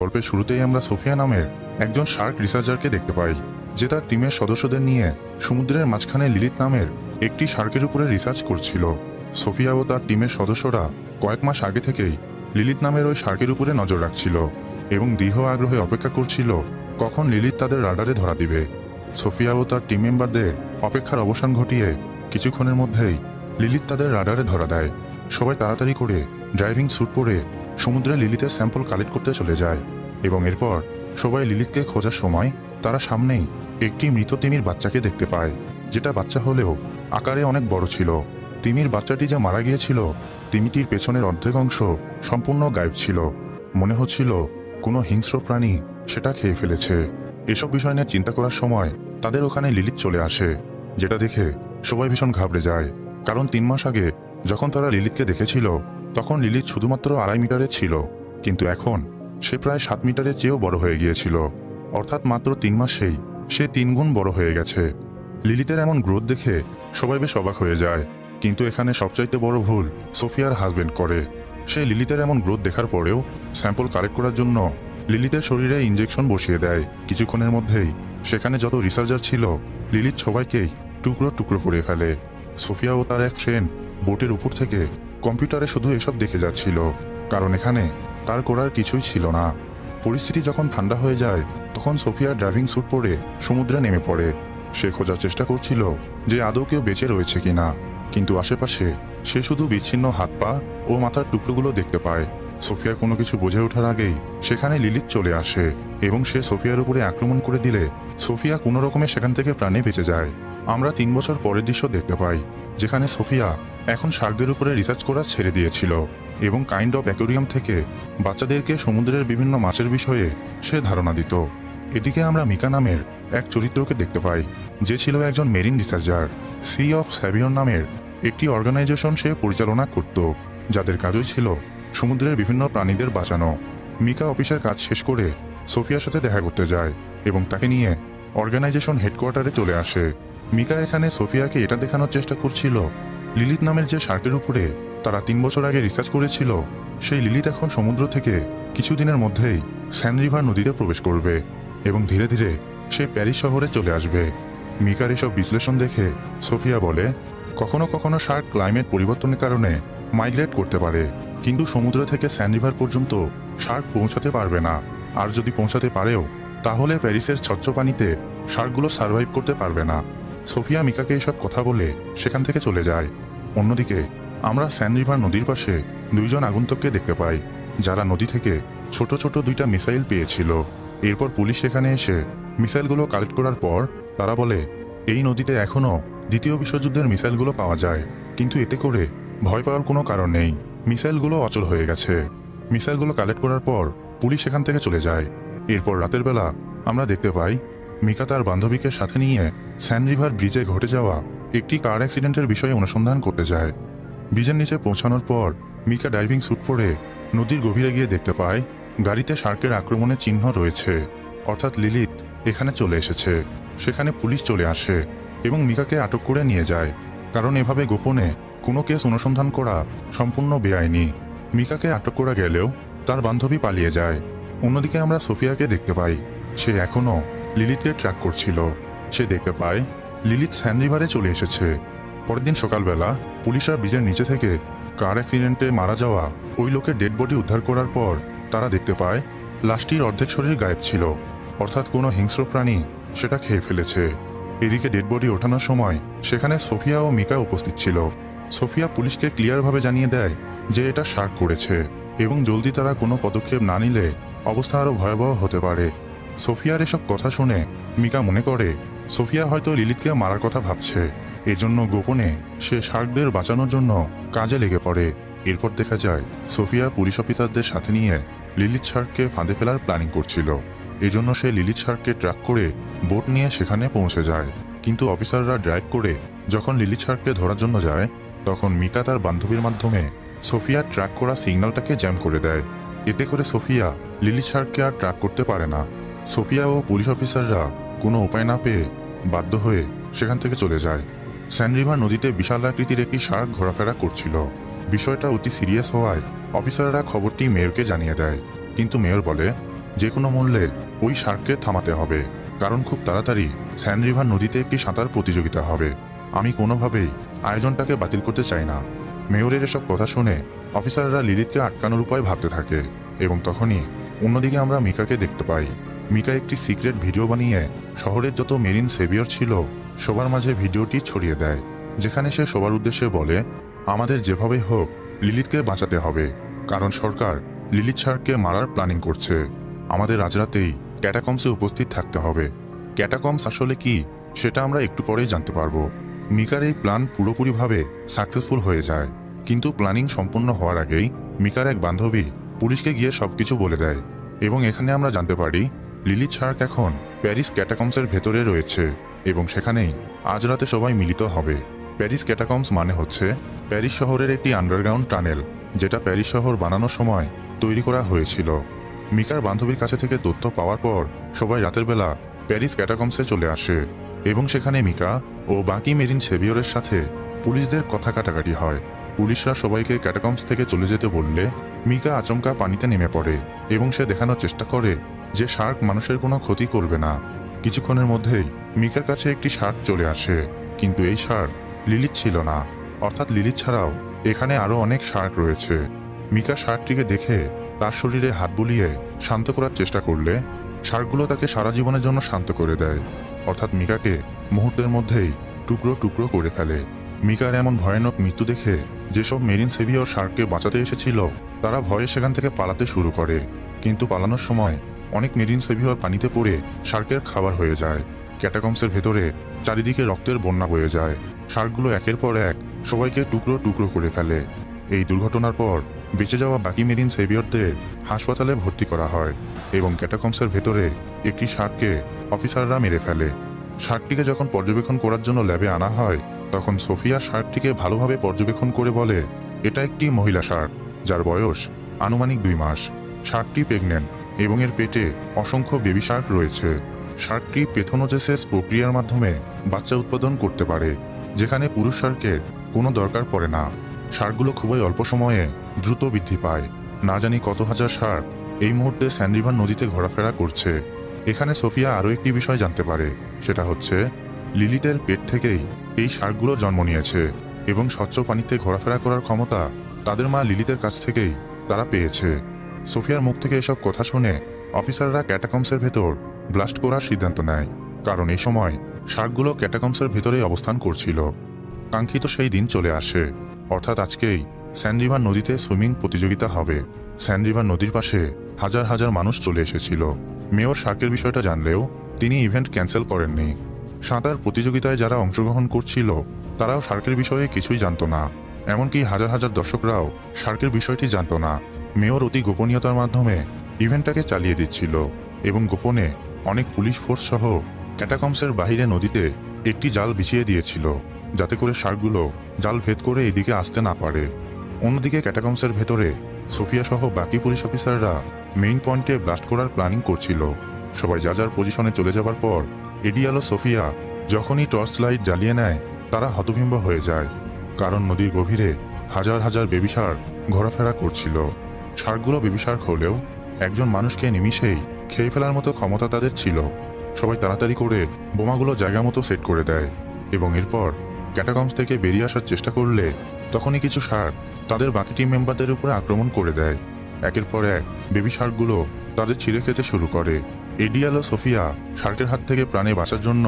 গল্পের শুরুতেই আমরা সোফিয়া নামের একজন শার্ক রিসার্চারকে দেখতে পাই, যে তার টিমের সদস্যদের নিয়ে সমুদ্রের মাঝখানে লিলিথ নামের একটি শার্কের উপরে রিসার্চ করছিল। সোফিয়া ও তার টিমের সদস্যরা কয়েক মাস আগে থেকেই লিলিথ নামের ওই শার্কের উপরে নজর রাখছিল এবং দৃঢ় আগ্রহে অপেক্ষা করছিল কখন লিলিথ তাদের রাডারে ধরা দিবে। সোফিয়া ও তার টিম মেম্বারদের অপেক্ষার অবসান ঘটিয়ে কিছুক্ষণের মধ্যেই লিলিথ তাদের রাডারে ধরা দেয়। সবাই তাড়াতাড়ি করে ড্রাইভিং স্যুট পরে সমুদ্রে লিলিথের স্যাম্পল কালেক্ট করতে চলে যায় এবং এরপর সবাই লিলিথকে খোঁজার সময় তারা সামনেই একটি মৃত তিমির বাচ্চাকে দেখতে পায়, যেটা বাচ্চা হলেও আকারে অনেক বড় ছিল। তিমির বাচ্চাটি যা মারা গিয়েছিল, তিমিটির পেছনের অর্ধেক অংশ সম্পূর্ণ গায়েব ছিল। মনে হচ্ছিল কোনো হিংস্র প্রাণী সেটা খেয়ে ফেলেছে। এসব বিষয় নিয়ে চিন্তা করার সময় তাদের ওখানে লিলিথ চলে আসে, যেটা দেখে সবাই ভীষণ ঘাবড়ে যায়। কারণ 3 মাস আগে যখন তারা লিলিথকে দেখেছিল তখন লিলিথ শুধুমাত্র 2.5 মিটারের ছিল, কিন্তু এখন সে প্রায় 7 মিটারের চেয়েও বড় হয়ে গিয়েছিল। অর্থাৎ মাত্র 3 মাসেই সে 3 গুণ বড় হয়ে গেছে। লিলিথের এমন গ্রোথ দেখে সবাই বেশ অবাক হয়ে যায়, কিন্তু এখানে সবচাইতে বড় ভুল সোফিয়ার হাজবেন্ড করে। সে লিলিথের এমন গ্রোথ দেখার পরেও স্যাম্পল কালেক্ট করার জন্য লিলিথের শরীরে ইঞ্জেকশন বসিয়ে দেয়। কিছুক্ষণের মধ্যেই সেখানে যত রিসার্চার ছিল লিলিথ সবাইকেই টুকরো টুকরো করে ফেলে। সোফিয়া ও তার এক ফ্রেন্ড বোটের উপর থেকে কম্পিউটারে শুধু এসব দেখে যাচ্ছিল, কারণ এখানে তার করার কিছুই ছিল না। পরিস্থিতি যখন ঠান্ডা হয়ে যায় তখন সোফিয়া ড্রাইভিং স্যুট পরে সমুদ্রে নেমে পড়ে। সে খোঁজার চেষ্টা করছিল যে আদৌ কেউ বেঁচে রয়েছে কিনা, কিন্তু আশেপাশে সে শুধু বিচ্ছিন্ন হাত পা ও মাথার টুকরোগুলো দেখতে পায়। সোফিয়া কোনো কিছু বুঝে ওঠার আগেই সেখানে লিলিথ চলে আসে এবং সে সোফিয়ার উপরে আক্রমণ করে দিলে সোফিয়া কোনো রকমে সেখান থেকে প্রাণে বেঁচে যায়। আমরা 3 বছর পরের দৃশ্য দেখতে পাই, যেখানে সোফিয়া এখন শার্কদের উপরে রিসার্চ করা ছেড়ে দিয়েছিল এবং কাইন্ড অফ অ্যাকোরিয়াম থেকে বাচ্চাদেরকে সমুদ্রের বিভিন্ন মাছের বিষয়ে সে ধারণা দিত। এদিকে আমরা মিকা নামের এক চরিত্রকে দেখতে পাই, যে ছিল একজন মেরিন রিসার্চার। সি অফ স্যাভিয়র নামের একটি অর্গানাইজেশন সে পরিচালনা করত, যাদের কাজই ছিল সমুদ্রের বিভিন্ন প্রাণীদের বাঁচানো। মিকা অফিসের কাজ শেষ করে সোফিয়ার সাথে দেখা করতে যায় এবং তাকে নিয়ে অর্গানাইজেশন হেডকোয়ার্টারে চলে আসে। মিকা এখানে সোফিয়াকে এটা দেখানোর চেষ্টা করছিল লিলিথ নামের যে শার্কের উপরে তারা 3 বছর আগে রিসার্চ করেছিল, সেই লিলিথ এখন সমুদ্র থেকে কিছুদিনের মধ্যেই স্যান্ড রিভার নদীতে প্রবেশ করবে এবং ধীরে ধীরে সে প্যারিস শহরে চলে আসবে। মিকার এসব বিশ্লেষণ দেখে সোফিয়া বলে, কখনো কখনো শার্ক ক্লাইমেট পরিবর্তনের কারণে মাইগ্রেট করতে পারে, কিন্তু সমুদ্র থেকে স্যান্ড রিভার পর্যন্ত শার্ক পৌঁছাতে পারবে না। আর যদি পৌঁছাতে পারেও তাহলে প্যারিসের স্বচ্ছ পানিতে শার্কগুলো সার্ভাইভ করতে পারবে না। সোফিয়া মিকাকে এসব কথা বলে সেখান থেকে চলে যায়। অন্যদিকে আমরা স্যান্ড রিভার নদীর পাশে 2 জন আগন্তুককে দেখতে পাই, যারা নদী থেকে ছোট ছোট 2টা মিসাইল পেয়েছিল। এরপর পুলিশ সেখানে এসে মিসাইলগুলো কালেক্ট করার পর তারা বলে, এই নদীতে এখনও 2য় বিশ্বযুদ্ধের মিসাইলগুলো পাওয়া যায়, কিন্তু এতে করে ভয় পাওয়ার কোনো কারণ নেই, মিসাইলগুলো অচল হয়ে গেছে। মিসাইলগুলো কালেক্ট করার পর পুলিশ সেখান থেকে চলে যায়। এরপর রাতের বেলা আমরা দেখতে পাই মিকা তার বান্ধবীকে সাথে নিয়ে স্যান্ড রিভার ব্রিজে ঘটে যাওয়া একটি কার অ্যাক্সিডেন্টের বিষয়ে অনুসন্ধান করতে যায়। ব্রিজের নিচে পৌঁছানোর পর মিকা ড্রাইভিং স্যুট পরে নদীর গভীরে গিয়ে দেখতে পায় গাড়িতে শার্কের আক্রমণের চিহ্ন রয়েছে, অর্থাৎ লিলিথ এখানে চলে এসেছে। সেখানে পুলিশ চলে আসে এবং মিকাকে আটক করে নিয়ে যায়, কারণ এভাবে গোপনে কোনো কেস অনুসন্ধান করা সম্পূর্ণ বেআইনি। মিকাকে আটক করা গেলেও তার বান্ধবী পালিয়ে যায়। অন্যদিকে আমরা সোফিয়াকে দেখতে পাই, সে এখনও লিলিথকে ট্র্যাক করছিল। সে দেখতে পায় লিলিথ স্যান্ড রিভারে চলে এসেছে। পরের দিন সকালবেলা পুলিশরা ব্রিজের নিচে থেকে কার অ্যাক্সিডেন্টে মারা যাওয়া ওই লোকের ডেড বডি উদ্ধার করার পর তারা দেখতে পায় লাশটির অর্ধেক শরীর গায়েব ছিল, অর্থাৎ কোনো হিংস্র প্রাণী সেটা খেয়ে ফেলেছে। এদিকে ডেড বডি ওঠানোর সময় সেখানে সোফিয়া ও মিকা উপস্থিত ছিল। সোফিয়া পুলিশকে ক্লিয়ারভাবে জানিয়ে দেয় যে এটা শার্ক করেছে এবং জলদি তারা কোনো পদক্ষেপ না নিলে অবস্থা আরও ভয়াবহ হতে পারে। সোফিয়ার এসব কথা শুনে মিকা মনে করে সোফিয়া হয়তো লিলিথকে মারার কথা ভাবছে, এজন্য গোপনে সে শার্কদের বাঁচানোর জন্য কাজে লেগে পড়ে। এরপর দেখা যায় সোফিয়া পুলিশ অফিসারদের সাথে নিয়ে লিলিথ শার্ককে ফাঁদে ফেলার প্ল্যানিং করছিল। এজন্য সে লিলিথ শার্ককে ট্র্যাক করে বোট নিয়ে সেখানে পৌঁছে যায়, কিন্তু অফিসাররা ড্রাইভ করে যখন লিলিথ শার্ককে ধরার জন্য যায় তখন মিকা তার বান্ধবীর মাধ্যমে সোফিয়া ট্র্যাক করা সিগন্যালটাকে জ্যাম করে দেয়। এতে করে সোফিয়া লিলিথ শার্ককে আর ট্র্যাক করতে পারে না। সোফিয়া ও পুলিশ অফিসাররা কোনো উপায় না পেয়ে বাধ্য হয়ে সেখান থেকে চলে যায়। স্যান্ড রিভার নদীতে বিশাল আকৃতির একটি শার্ক ঘোরাফেরা করছিল। বিষয়টা অতি সিরিয়াস হওয়ায় অফিসাররা খবরটি মেয়রকে জানিয়ে দেয়, কিন্তু মেয়র বলে যে কোনো মূল্যে ওই শার্ককে থামাতে হবে, কারণ খুব তাড়াতাড়ি স্যান্ড রিভার নদীতে একটি সাঁতার প্রতিযোগিতা হবে। আমি কোনোভাবেই আয়োজনটাকে বাতিল করতে চাই না। মেয়রের এসব কথা শুনে অফিসাররা লিলিতকে আটকানোর উপায় ভাবতে থাকে, এবং তখনই অন্যদিকে আমরা মিকাকে দেখতে পাই। মিকা একটি সিক্রেট ভিডিও বানিয়ে শহরের যত মেরিন সেভিয়র ছিল সবার মাঝে ভিডিওটি ছড়িয়ে দেয়, যেখানে সে সবার উদ্দেশ্যে বলে, আমাদের যেভাবেই হোক লিলিতকে বাঁচাতে হবে, কারণ সরকার লিলিত শার্ককে মারার প্ল্যানিং করছে। আমাদের আজ রাতেই ক্যাটাকম্সে উপস্থিত থাকতে হবে। ক্যাটাকম্স আসলে কি সেটা আমরা একটু পরেই জানতে পারবো। মিকার এই প্ল্যান পুরোপুরিভাবে সাকসেসফুল হয়ে যায়, কিন্তু প্ল্যানিং সম্পূর্ণ হওয়ার আগেই মিকার এক বান্ধবী পুলিশকে গিয়ে সবকিছু বলে দেয়, এবং এখানে আমরা জানতে পারি লিলিত শার্ক এখন প্যারিস ক্যাটাকম্সের ভেতরে রয়েছে, এবং সেখানেই আজ রাতে সবাই মিলিত হবে। প্যারিস ক্যাটাকম্স মানে হচ্ছে প্যারিস শহরের একটি আন্ডারগ্রাউন্ড টানেল, যেটা প্যারিস শহর বানানোর সময় তৈরি করা হয়েছিল। মিকার বান্ধবীর কাছে থেকে তথ্য পাওয়ার পর সবাই রাতের বেলা প্যারিস ক্যাটাকম্সে চলে আসে, এবং সেখানে মিকা ও বাকি মেরিন সেভিয়রের সাথে পুলিশদের কথা কাটাকাটি হয়। পুলিশরা সবাইকে ক্যাটাকম্স থেকে চলে যেতে বললে মিকা আচমকা পানিতে নেমে পড়ে, এবং সে দেখানোর চেষ্টা করে যে শার্ক মানুষের কোনো ক্ষতি করবে না। কিছুক্ষণের মধ্যেই মিকার কাছে একটি শার্ক চলে আসে, কিন্তু এই শার্ক লিলিত ছিল না, অর্থাৎ লিলিত ছাড়াও এখানে আরও অনেক শার্ক রয়েছে। মিকা শার্কটিকে দেখে তার শরীরে হাত বুলিয়ে শান্ত করার চেষ্টা করলে শার্কগুলো তাকে সারা জীবনের জন্য শান্ত করে দেয়, অর্থাৎ মিকাকে মুহূর্তের মধ্যেই টুকরো টুকরো করে ফেলে। মিকার এমন ভয়ানক মৃত্যু দেখে যেসব মেরিন সেভিয়র শার্ককে বাঁচাতে এসেছিল তারা ভয়ে সেখান থেকে পালাতে শুরু করে, কিন্তু পালানোর সময় অনেক মেরিন সেভিয়র পানিতে পড়ে শার্কের খাবার হয়ে যায়। ক্যাটাকম্সের ভেতরে চারিদিকে রক্তের বন্যা বয়ে যায়। শার্কগুলো একের পর এক সবাইকে টুকরো টুকরো করে ফেলে। এই দুর্ঘটনার পর বেঁচে যাওয়া বাকি মেরিন সেভিয়রদের হাসপাতালে ভর্তি করা হয়, এবং ক্যাটাকম্সের ভেতরে একটি শার্ককে অফিসাররা মেরে ফেলে। শার্কটিকে যখন পর্যবেক্ষণ করার জন্য ল্যাবে আনা হয়, তখন সোফিয়া শার্কটিকে ভালোভাবে পর্যবেক্ষণ করে বলে, এটা একটি মহিলা শার্ক, যার বয়স আনুমানিক 2 মাস। শার্কটি প্রেগনেন্ট, এবং এর পেটে অসংখ্য বেবি শার্ক রয়েছে। শার্কটি পেথোনোজেসিস প্রক্রিয়ার মাধ্যমে বাচ্চা উৎপাদন করতে পারে, যেখানে পুরুষ শার্কের কোনো দরকার পড়ে না। শার্কগুলো খুবই অল্প সময়ে দ্রুত বৃদ্ধি পায়। না জানি কত হাজার শার্ক এই মুহূর্তে স্যান্ড রিভার নদীতে ঘোরাফেরা করছে। এখানে সোফিয়া আরও একটি বিষয় জানতে পারে, সেটা হচ্ছে লিলিতের পেট থেকেই এই শার্কগুলো জন্ম নিয়েছে, এবং স্বচ্ছ পানিতে ঘোরাফেরা করার ক্ষমতা তাদের মা লিলিতের কাছ থেকেই তারা পেয়েছে। সোফিয়ার মুখ থেকে এসব কথা শুনে অফিসাররা ক্যাটাকম্সের ভেতর ব্লাস্ট করার সিদ্ধান্ত নেয়, কারণ এই সময় শার্কগুলো ক্যাটাকম্সের ভেতরেই অবস্থান করছিল। কাঙ্ক্ষিত সেই দিন চলে আসে, অর্থাৎ আজকেই স্যান্ড রিভার নদীতে সুইমিং প্রতিযোগিতা হবে। স্যান্ড রিভার নদীর পাশে হাজার হাজার মানুষ চলে এসেছিল। মেয়র শার্কের বিষয়টা জানলেও তিনি ইভেন্ট ক্যান্সেল করেননি। সাঁতার প্রতিযোগিতায় যারা অংশগ্রহণ করছিল তারাও শার্কের বিষয়ে কিছুই জানতো না, এমনকি হাজার হাজার দর্শকরাও শার্কের বিষয়টি জানতো না। মেয়র অতি গোপনীয়তার মাধ্যমে ইভেন্টটাকে চালিয়ে দিচ্ছিল, এবং গোপনে অনেক পুলিশ ফোর্স সহ ক্যাটাকম্সের বাহিরে নদীতে একটি জাল বিছিয়ে দিয়েছিল, যাতে করে শার্কগুলো জাল ভেদ করে এদিকে আসতে না পারে। অন্যদিকে ক্যাটাকম্সের ভেতরে সোফিয়া সহ বাকি পুলিশ অফিসাররা মেইন পয়েন্টে ব্লাস্ট করার প্ল্যানিং করছিল। সবাই যার যার পজিশনে চলে যাবার পর এডিয়াল ও সোফিয়া যখনই টর্চ লাইট জ্বালিয়ে নেয় তারা হতভম্ব হয়ে যায়, কারণ নদীর গভীরে হাজার হাজার বেবি শার্ক ঘোরাফেরা করছিল। শার্কগুলো বেবি শার্ক হলেও একজন মানুষকে নিমিষেই খেয়ে ফেলার মতো ক্ষমতা তাদের ছিল। সবাই তাড়াতাড়ি করে বোমাগুলো জায়গা মতো সেট করে দেয়, এবং এরপর ক্যাটাকম্স থেকে বেরিয়ে আসার চেষ্টা করলে তখনই কিছু শার্ক তাদের বাকি টিম মেম্বারদের উপরে আক্রমণ করে দেয়। একের পর এক বেবি শার্কগুলো তাদের ছিঁড়ে খেতে শুরু করে। এডিয়াল ও সোফিয়া শার্কের হাত থেকে প্রাণে বাঁচার জন্য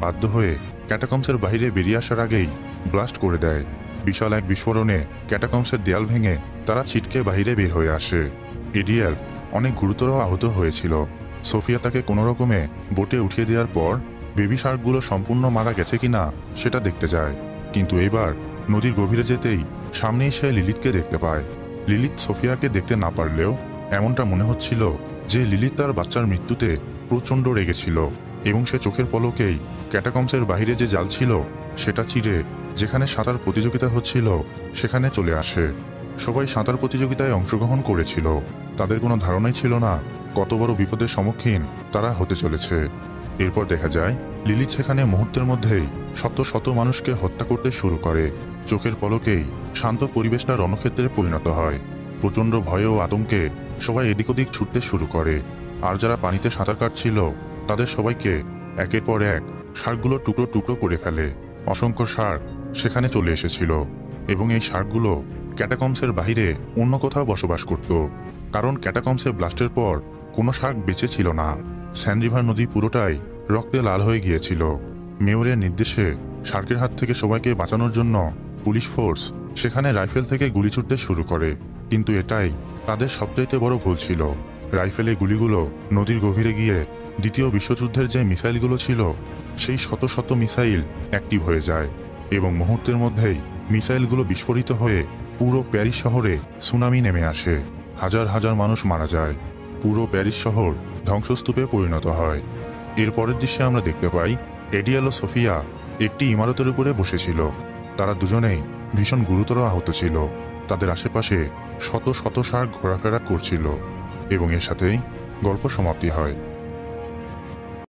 বাধ্য হয়ে ক্যাটাকম্সের বাইরে বেরিয়ে আসার আগেই ব্লাস্ট করে দেয়। বিশাল এক বিস্ফোরণে ক্যাটাকম্সের দেয়াল ভেঙে তারা ছিটকে বাইরে বের হয়ে আসে। এডিয়াল অনেক গুরুতর আহত হয়েছিল। সোফিয়া তাকে কোনো রকমে বোটে উঠিয়ে দেওয়ার পর বেবি শার্কগুলো সম্পূর্ণ মারা গেছে কিনা সেটা দেখতে যায়, কিন্তু এবার নদীর গভীরে যেতেই সামনেই সে লিলিতকে দেখতে পায়। লিলিত সোফিয়াকে দেখতে না পারলেও এমনটা মনে হচ্ছিল যে লিলিত তার বাচ্চার মৃত্যুতে প্রচণ্ড রেগেছিল, এবং সে চোখের পলকেই ক্যাটাকম্সের বাইরে যে জাল ছিল সেটা চিরে যেখানে সাঁতার প্রতিযোগিতা হচ্ছিল সেখানে চলে আসে। সবাই সাঁতার প্রতিযোগিতায় অংশগ্রহণ করেছিল, তাদের কোনো ধারণাই ছিল না কত বড় বিপদের সম্মুখীন তারা হতে চলেছে। এরপর দেখা যায় লিলিত সেখানে মুহূর্তের মধ্যেই শত শত মানুষকে হত্যা করতে শুরু করে। চোখের পলকেই শান্ত পরিবেশটা রণক্ষেত্রে পরিণত হয়। প্রচণ্ড ভয় ও আতঙ্কে সবাই এদিক ওদিক ছুটতে শুরু করে। আর যারা পানিতে সাঁতার কাটছিল তাদের সবাইকে একের পর এক শার্কগুলো টুকরো টুকরো করে ফেলে। অসংখ্য শার্ক সেখানে চলে এসেছিল এবং এই শার্কগুলো ক্যাটাকম্বসের বাইরে অন্য কোথাও বসবাস করত, কারণ ক্যাটাকম্বসে ব্লাস্টের পর কোনো শার্ক বেঁচে ছিল না। স্যান্ড রিভার নদী পুরোটাই রক্তে লাল হয়ে গিয়েছিল। মেয়রের নির্দেশে শার্কের হাত থেকে সবাইকে বাঁচানোর জন্য পুলিশ ফোর্স সেখানে রাইফেল থেকে গুলি ছুটতে শুরু করে, কিন্তু এটাই তাদের সবচাইতে বড় ভুল ছিল। রাইফেলে গুলিগুলো নদীর গভীরে গিয়ে দ্বিতীয় বিশ্বযুদ্ধের যে মিসাইলগুলো ছিল সেই শত শত মিসাইল অ্যাক্টিভ হয়ে যায় এবং মুহূর্তের মধ্যেই মিসাইলগুলো বিস্ফোরিত হয়ে পুরো প্যারিস শহরে সুনামি নেমে আসে। হাজার হাজার মানুষ মারা যায়, পুরো প্যারিস শহর ধ্বংসস্তূপে পরিণত হয়। এর পরের দৃশ্যে আমরা দেখতে পাই এডিয়েল ও সোফিয়া একটি ইমারতের উপরে বসেছিল। তারা দুজনেই ভীষণ গুরুতর আহত ছিল। তাদের আশেপাশে শত শত শার্ক ঘোরাফেরা করছিল এবং এর সাথেই গল্প সমাপ্তি হয়।